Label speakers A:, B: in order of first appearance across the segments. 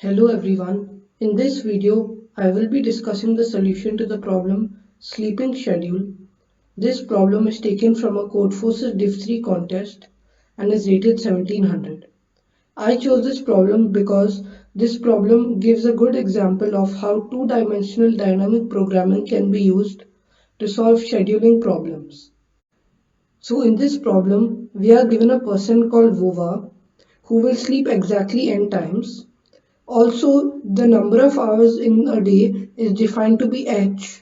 A: Hello everyone. In this video, I will be discussing the solution to the problem sleeping schedule. This problem is taken from a Codeforces Div 3 contest and is rated 1700. I chose this problem because this problem gives a good example of how two-dimensional dynamic programming can be used to solve scheduling problems. So in this problem, we are given a person called Vova who will sleep exactly n times. Also, the number of hours in a day is defined to be h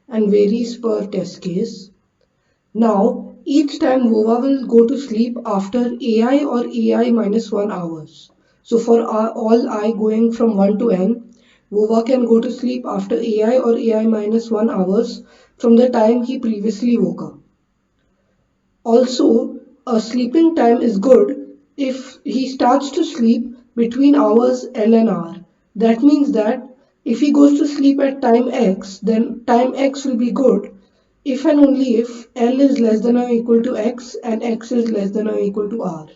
A: and varies per test case. Now, each time Vova will go to sleep after ai or ai minus 1 hours. So for all I going from 1 to n, Vova can go to sleep after ai or ai minus 1 hours from the time he previously woke up. Also, a sleeping time is good if he starts to sleep between hours L and R. That means that if he goes to sleep at time X, then time X will be good if and only if L is less than or equal to X and X is less than or equal to R.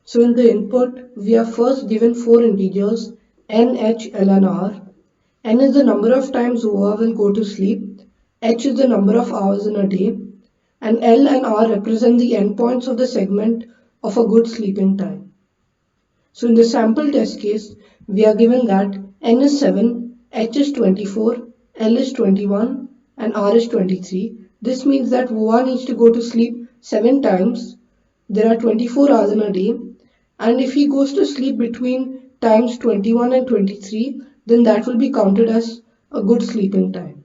A: So in the input, we are first given four integers N, H, L and R. N is the number of times Voa will go to sleep, H is the number of hours in a day, and L and R represent the endpoints of the segment of a good sleeping time. So in the sample test case, we are given that N is 7, H is 24, L is 21, and R is 23. This means that Voa needs to go to sleep 7 times. There are 24 hours in a day, and if he goes to sleep between times 21 and 23, then that will be counted as a good sleeping time.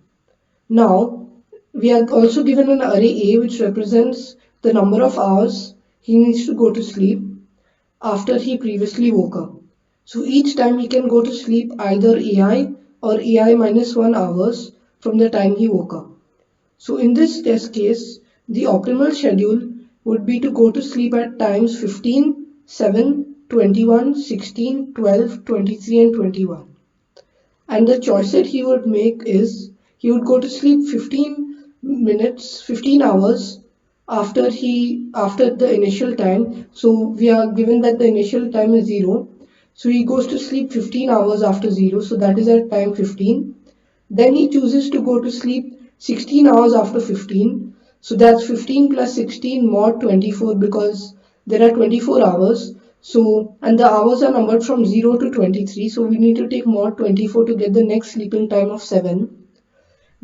A: Now, we are also given an array A which represents the number of hours he needs to go to sleep after he previously woke up. So each time he can go to sleep either AI or AI minus 1 hours from the time he woke up. So in this test case, the optimal schedule would be to go to sleep at times 15, 7, 21, 16, 12, 23 and 21. And the choice that he would make is he would go to sleep 15 hours after the initial time. So we are given that the initial time is 0. So he goes to sleep 15 hours after 0. So that is at time 15. Then he chooses to go to sleep 16 hours after 15. So that's 15 plus 16 mod 24 because there are 24 hours. So, and the hours are numbered from 0 to 23. So we need to take mod 24 to get the next sleeping time of 7.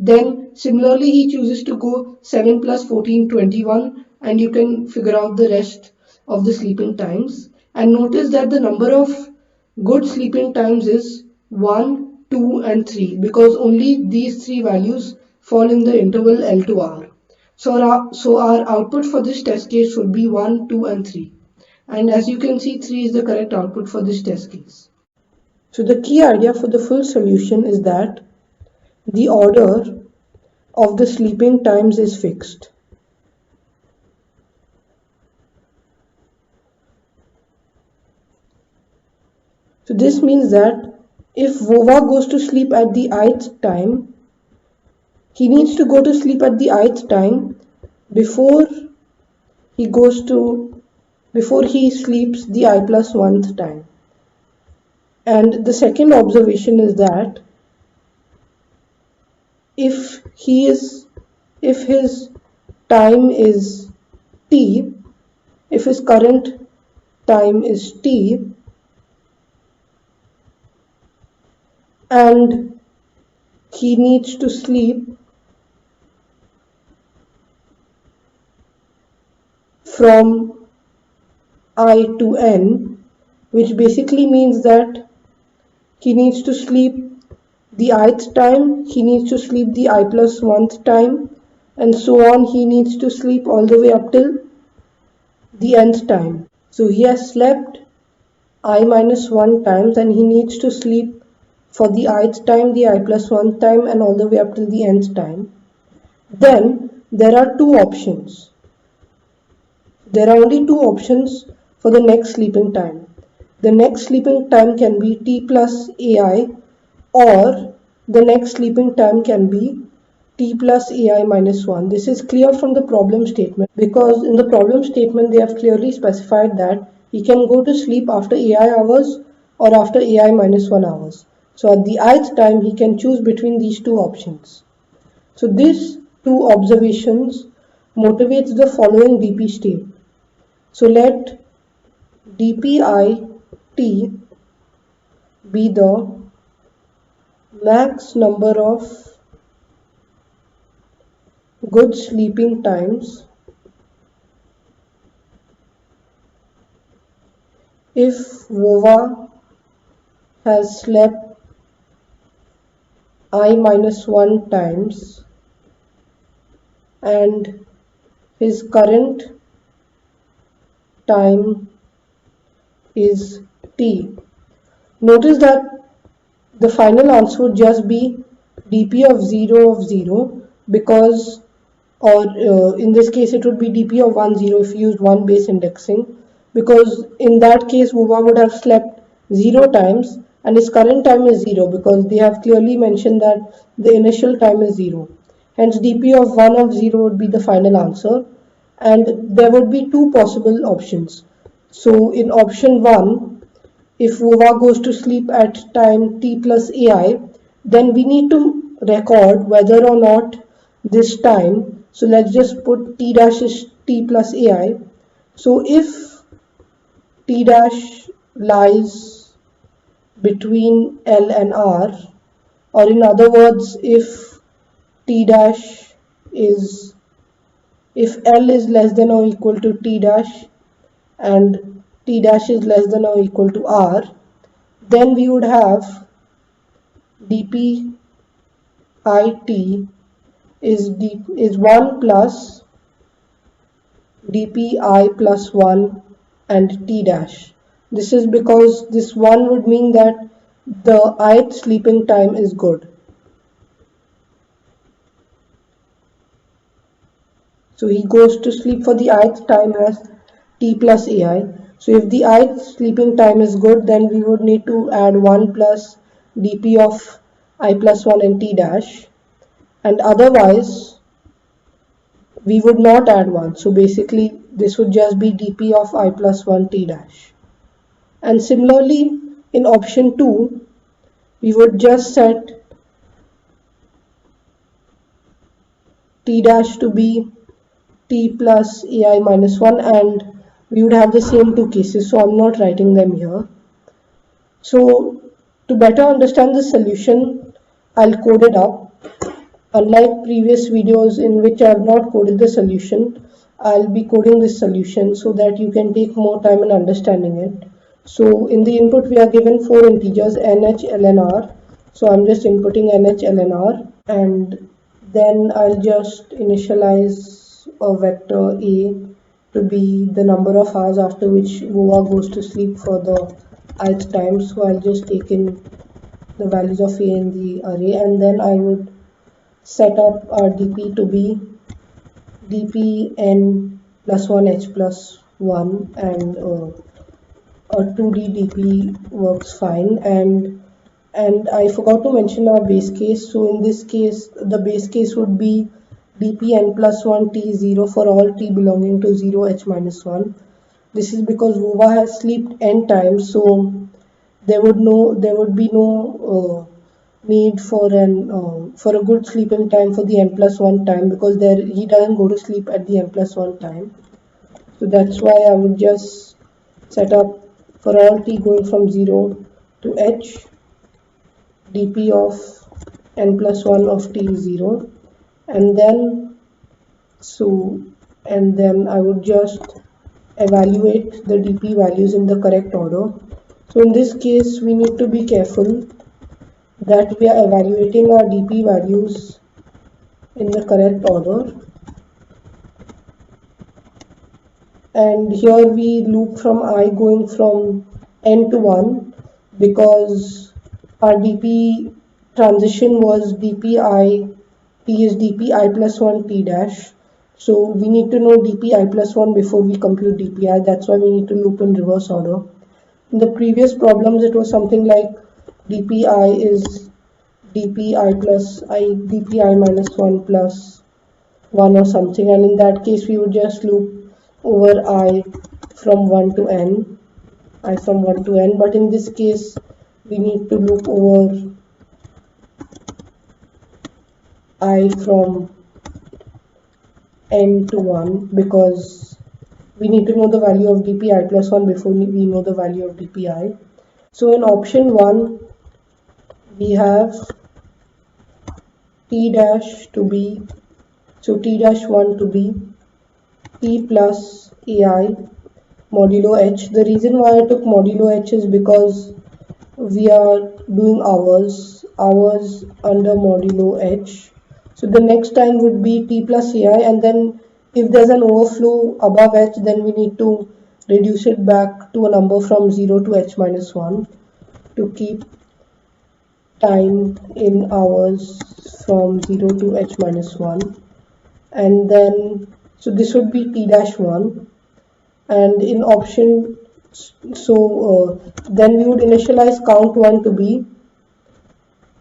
A: Then similarly he chooses to go 7 plus 14, 21, and you can figure out the rest of the sleeping times. And notice that the number of good sleeping times is 1, 2 and 3 because only these three values fall in the interval L to R. So our output for this test case would be 1, 2 and 3. And as you can see, 3 is the correct output for this test case. So the key idea for the full solution is that the order of the sleeping times is fixed. So this means that if Vova goes to sleep at the ith time, he needs to go to sleep at the ith time before he sleeps the I plus 1th time. And the second observation is that if his time is t, if his current time is t, and he needs to sleep from I to n, which basically means that he needs to sleep the ith time, he needs to sleep the I plus 1th time, and so on. He needs to sleep all the way up till the nth time. So he has slept I minus 1 times and he needs to sleep for the ith time, the I plus 1 time, and all the way up till the nth time. Then there are two options. There are only two options for the next sleeping time. The next sleeping time can be t plus ai, or the next sleeping time can be t plus ai minus 1. This is clear from the problem statement because in the problem statement they have clearly specified that he can go to sleep after ai hours, or after ai minus 1 hours. So at the ith time, he can choose between these two options. So these two observations motivates the following dp state. So let dpit be the max number of good sleeping times if VOVA has slept I minus 1 times and his current time is t. Notice that the final answer would just be dp of 0 because, or in this case it would be dp of 10 if you used one base indexing, because in that case VOVA would have slept 0 times and his current time is 0 because they have clearly mentioned that the initial time is 0. Hence dp of 1 of 0 would be the final answer, and there would be two possible options. So in option 1, if VOVA goes to sleep at time t plus ai, then we need to record whether or not this time, so let's just put t dash is t plus ai. So if t dash lies between L and R, or in other words, if t dash is, if L is less than or equal to t dash and t dash is less than or equal to R, then we would have dp it is 1 plus dpi plus 1 and t dash. This is because this 1 would mean that the ith sleeping time is good. So he goes to sleep for the ith time as t plus ai. So if the ith sleeping time is good, then we would need to add 1 plus dp of I plus 1 and t dash, and otherwise we would not add 1. So basically this would just be dp of I plus 1 t dash. And similarly in option 2, we would just set t dash to be t plus ai minus 1, and we would have the same two cases, so I'm not writing them here. So to better understand the solution, I'll code it up. Unlike previous videos in which I have not coded the solution, I'll be coding this solution so that you can take more time in understanding it. So in the input we are given 4 integers nh, ln, r. So I'm just inputting nh, ln, r, and then I'll just initialize a vector a to be the number of hours after which VOVA goes to sleep for the ith time. So I'll just take in the values of a in the array, and then I would set up our dp to be dpn plus 1 h plus 1, and a 2d dp works fine. And I forgot to mention our base case. So in this case the base case would be dpn plus 1 t0 for all t belonging to 0 h minus 1. This is because VOVA has slept n times, so there would be no need for a good sleeping time for the n plus 1 time, because there he doesn't go to sleep at the n plus 1 time. So that's why I would just set up for all t going from 0 to h dp of n plus 1 of t is 0, and then I would just evaluate the dp values in the correct order. So in this case we need to be careful that we are evaluating our dp values in the correct order, and here we loop from I going from n to 1 because our dp transition was dpi t is dpi plus 1 t dash. So we need to know dpi plus 1 before we compute dpi. That's why we need to loop in reverse order. In the previous problems it was something like dpi is dpi plus I dpi minus 1 plus 1 or something, and in that case we would just loop over I from 1 to n. I from 1 to n, but in this case we need to loop over I from n to 1 because we need to know the value of dpi plus 1 before we know the value of dpi. So in option 1 we have t dash to be, so t dash 1 to be t plus ai modulo h. The reason why I took modulo h is because we are doing hours under modulo h. So the next time would be t plus ai, and then if there's an overflow above h, then we need to reduce it back to a number from 0 to h minus 1 to keep time in hours from 0 to h minus 1. And then so this would be t dash 1, and in option then we would initialize count 1 to be,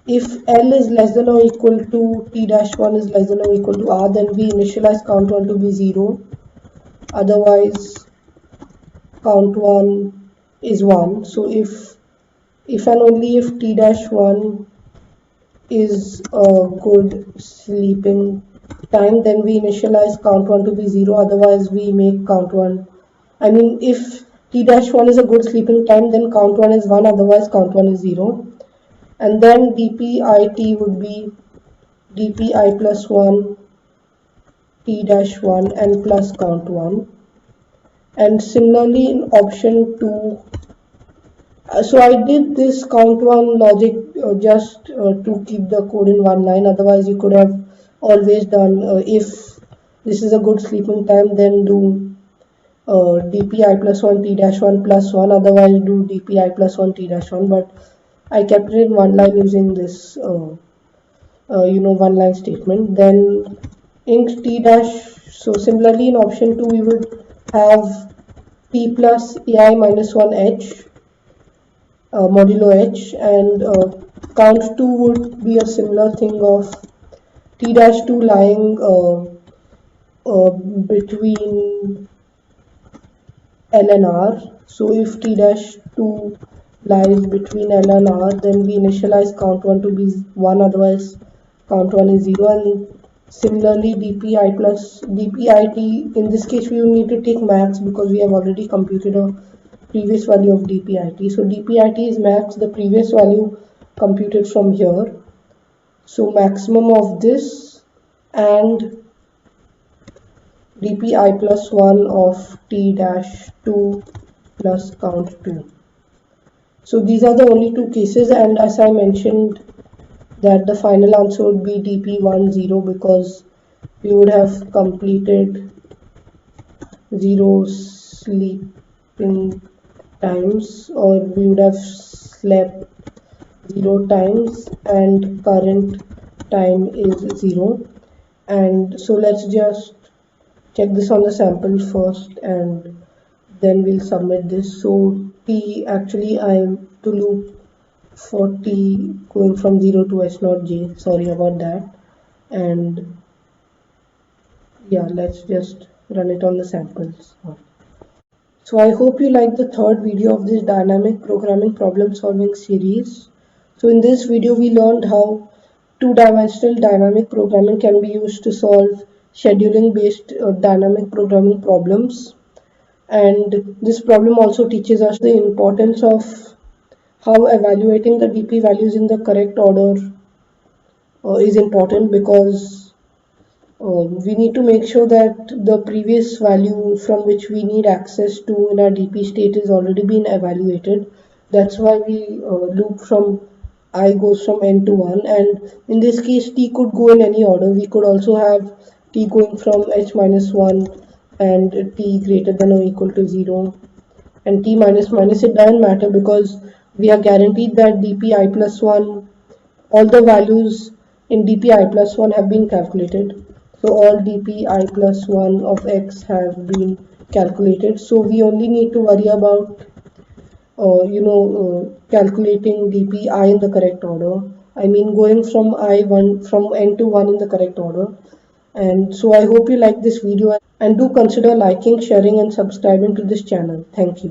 A: if L is less than or equal to t dash 1 is less than or equal to r, then we initialize count 1 to be 0. Otherwise count 1 is 1. So if and only if t dash 1 is a good sleeping time, then we initialize count 1 to be 0. Otherwise we make count 1, I mean if t dash 1 is a good sleeping time, then count 1 is 1, otherwise count 1 is 0. And then dpit would be dpi plus 1 t dash 1 and plus count 1. And similarly in option 2, so I did this count 1 logic just to keep the code in one line. Otherwise you could have always done, if this is a good sleeping time, then do dpi plus 1 t dash 1 plus 1, otherwise do dpi plus 1 t dash 1, but I kept it in one line using this one line statement. Then int t dash, so similarly in option 2 we would have t plus ai minus 1 h modulo h, and count 2 would be a similar thing of t dash 2 lying between L and R. So if t dash 2 lies between L and R, then we initialize count 1 to be 1, otherwise count 1 is 0. And similarly dpi plus dpit, in this case we will need to take max because we have already computed a previous value of dpit. So dpit is max the previous value computed from here, so maximum of this and dpi plus 1 of t dash 2 plus count 2. So these are the only two cases, and as I mentioned that the final answer would be dp10 because we would have completed 0 sleeping times, or we would have slept 0 times and current time is 0. And so let's just check this on the sample first and then we'll submit this. So t, actually I'm to loop for t going from 0 to h naught j, sorry about that. And yeah, let's just run it on the samples. So I hope you like the third video of this dynamic programming problem solving series. So in this video we learned how two-dimensional dynamic programming can be used to solve scheduling based dynamic programming problems. And this problem also teaches us the importance of how evaluating the DP values in the correct order is important, because we need to make sure that the previous value from which we need access to in our DP state is already been evaluated. That's why we loop from I goes from n to 1, and in this case t could go in any order. We could also have t going from h minus 1 and t greater than or equal to 0, and t minus minus, it doesn't matter because we are guaranteed that dpi plus 1, all the values in dpi plus 1 have been calculated. So all dpi plus 1 of x have been calculated. So we only need to worry about calculating dpi in the correct order. I mean going from from n to 1 in the correct order. And so I hope you like this video, and do consider liking, sharing and subscribing to this channel. Thank you.